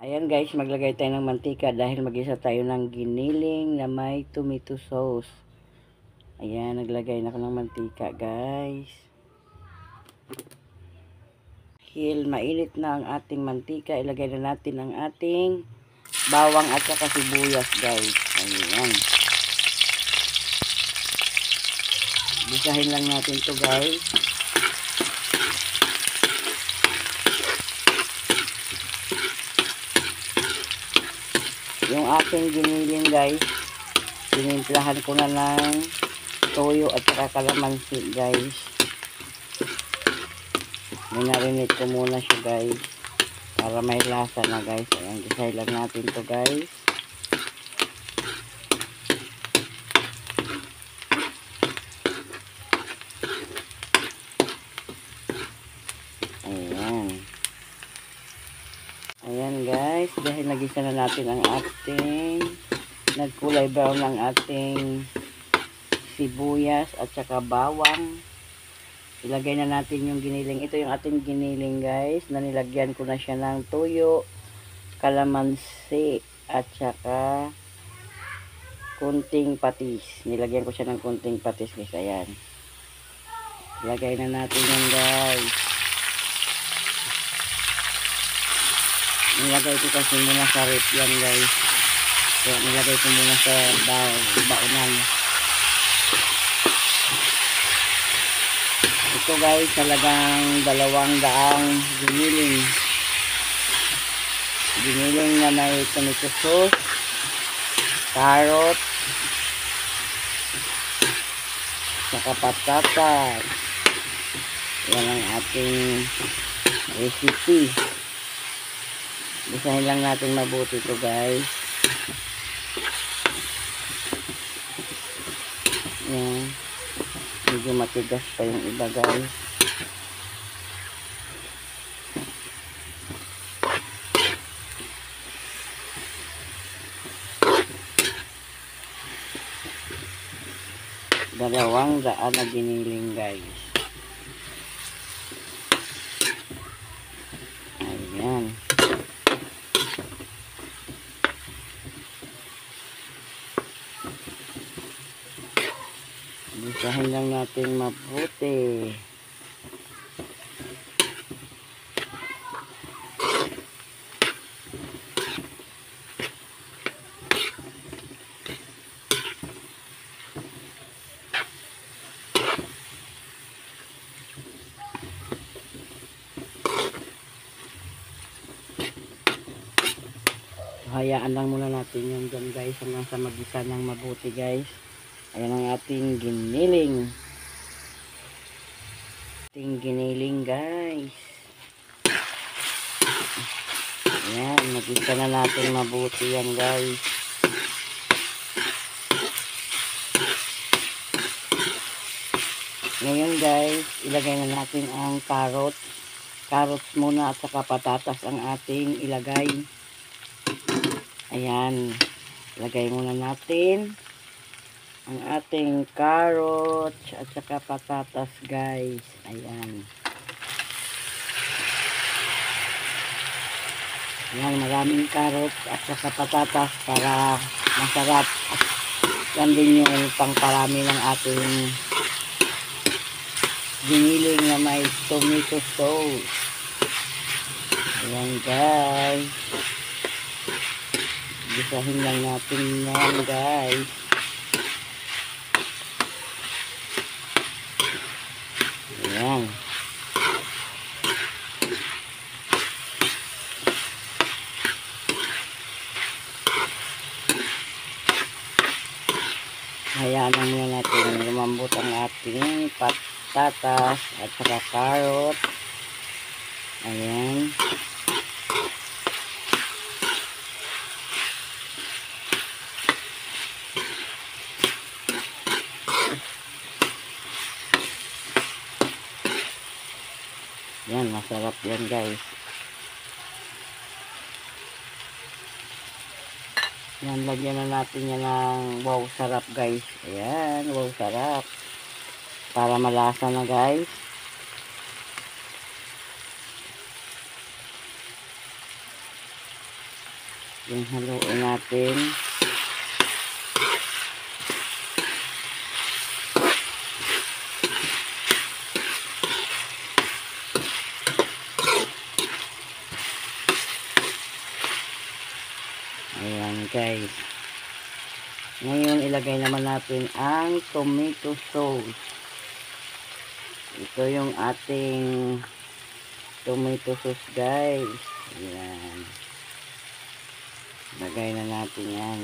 Ayan guys, maglagay tayo ng mantika dahil mag-isa tayo ng giniling na may tomato sauce. Ayan, naglagay na ako ng mantika guys. Dahil mainit na ang ating mantika, ilagay na natin ang ating bawang at saka sibuyas guys. Ayan. Bisahin lang natin to guys. Yung aking giniling guys, tinimplahan ko na ng toyo at saka kalamansi guys. Minarinate ko muna siya guys para may lasa na guys. Ayan, gisay lang natin to guys. Ayan guys, dahil nagisa na natin ang ating nagkulay brown ang ating sibuyas at saka bawang, ilagay na natin yung giniling. Ito yung ating giniling guys, na nilagyan ko na siya ng toyo, kalamansi at saka kunting patis. Nilagyan ko siya ng kunting patis guys. Ayan, ilagay na natin yan guys. Nilagay ko kasi muna sa rep yan guys. Kaya nilagay ko muna sa baonan. Ito guys, talagang 200 giniling. Giniling na may tomato sauce, carrot, saka patatas. Yan ang ating recipe. Bisahin lang natin mabuti ito guys. Yan. Medyo matigas pa yung iba guys. Dalawang daan na giniling guys. Ayan. Bisahin lang natin mabuti. Hayaan lang muna natin yung dyan guys hanggang sa magisa ng mabuti guys. Ayan ang ating giniling. Ating giniling guys. Ayan, magisa na natin mabuti yan guys. Ngayon guys, ilagay na natin ang carrots. Carrots muna at saka patatas ang ating ilagay. Ayan, ilagay muna natin ang ating carrots at saka patatas guys. Ayan. Ayan, maraming carrots at saka patatas para masarap. At yan din yung pangparami ng ating giniling na may tomato sauce. Ayan guys. Bisahin lang natin yan guys. Ayan. Hayaan lang muna natin lumambot ang ating patatas at saka carrot. Ayan. Yan, masarap yan guys. Yan, lagyan na natin yan ng wow sarap guys. Ayan, wow sarap. Para malasa na guys. Yung haluin natin. Ayan guys. Ngayon ilagay naman natin ang tomato sauce. Ito yung ating tomato sauce guys. Ayan. Lagay na natin yan.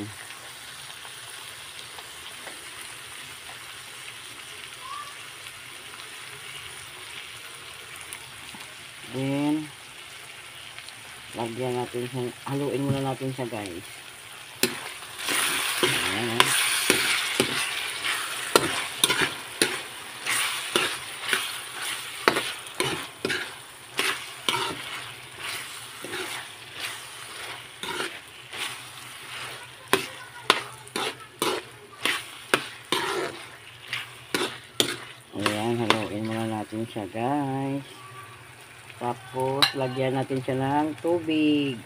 Then, lagyan natin siya. Haluin muna natin siya guys. Ayan. Ayan, haluin muna natin siya guys. Tapos, lagyan natin siya ng tubig.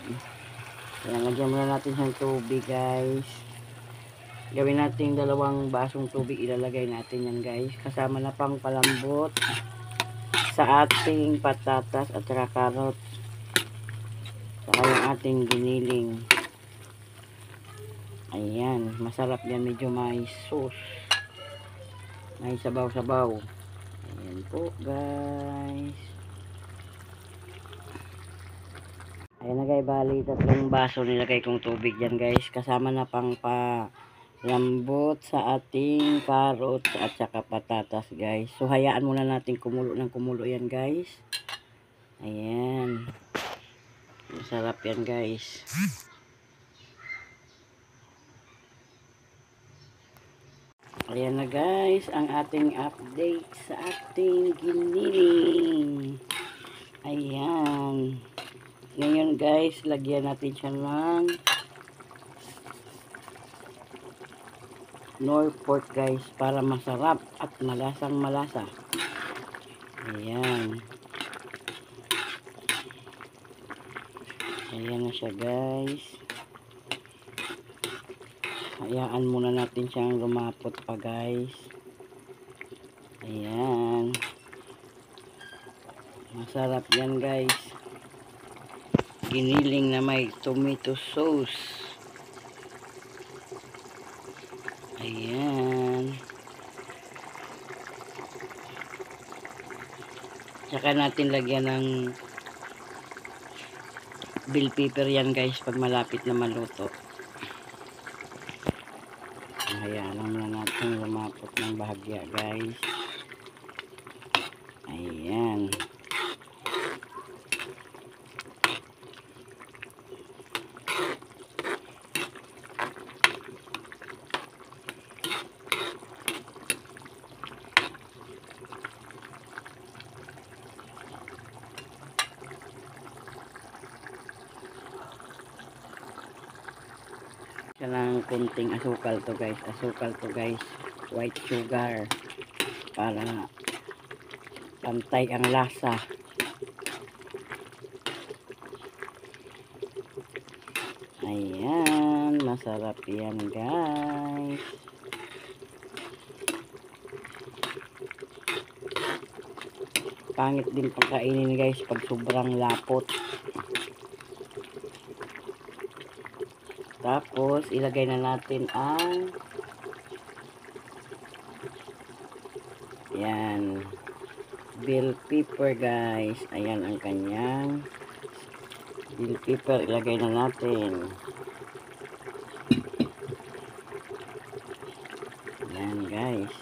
Ayan, lagyan muna natin siya ng tubig guys. Gawin natin 2 basong tubig. Ilalagay natin yan guys. Kasama na pang palambot sa ating patatas at saka carrots. Saka yung ating giniling. Ayan, masarap yan. Medyo may sauce. May sabaw-sabaw. Ayan po guys. Ayan na guys, bali 3 baso nilagay kong tubig dyan guys. Kasama na pang palambot sa ating carrots at saka patatas guys. So hayaan muna natin kumulo ng kumulo yan guys. Ayan. Masarap yan guys. Ayan na guys, ang ating update sa ating giniling. Ayan. Ngayon guys, lagyan natin siya ng Norfolk guys para masarap at malasang malasa. Ayan. Ayan na siya guys. Hayaan muna natin siyang lumapot pa guys. Ayan. Masarap yan guys. Giniling na may tomato sauce. Ayan. Tsaka natin lagyan ng bell pepper yan guys pag malapit na maluto. Hayaan lang na natin lumapot ng bahagya guys. Ayan. Siya lang kunting asukal to guys. Asukal to guys. White sugar. Para pantay ang lasa. Ayan. Masarap yan guys. Pangit din pagkainin guys pag sobrang lapot. Tapos, ilagay na natin ang yan, bell pepper guys. Ayan ang kanyang bell pepper. Ilagay na natin. Yan guys.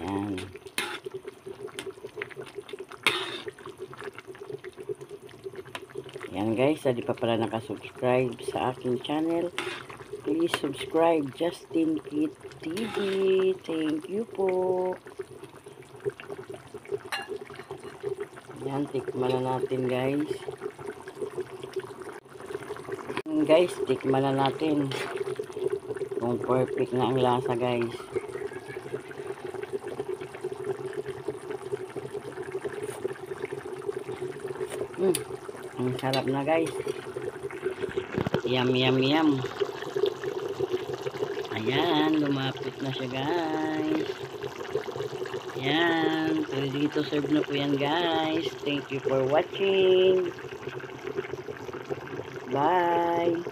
Yan. Yan guys, hindi pa pala nakasubscribe sa aking channel, please subscribe, Justin Kit TV. Thank you po. Yan, tikman na natin guys. Guys, tikman na natin kung perfect na ang lasa guys. Ang sarap na guys. Yum, yum, yum. Ayan, lumapit na siya guys. Ayan, ready to serve na po yan guys. Thank you for watching. Bye.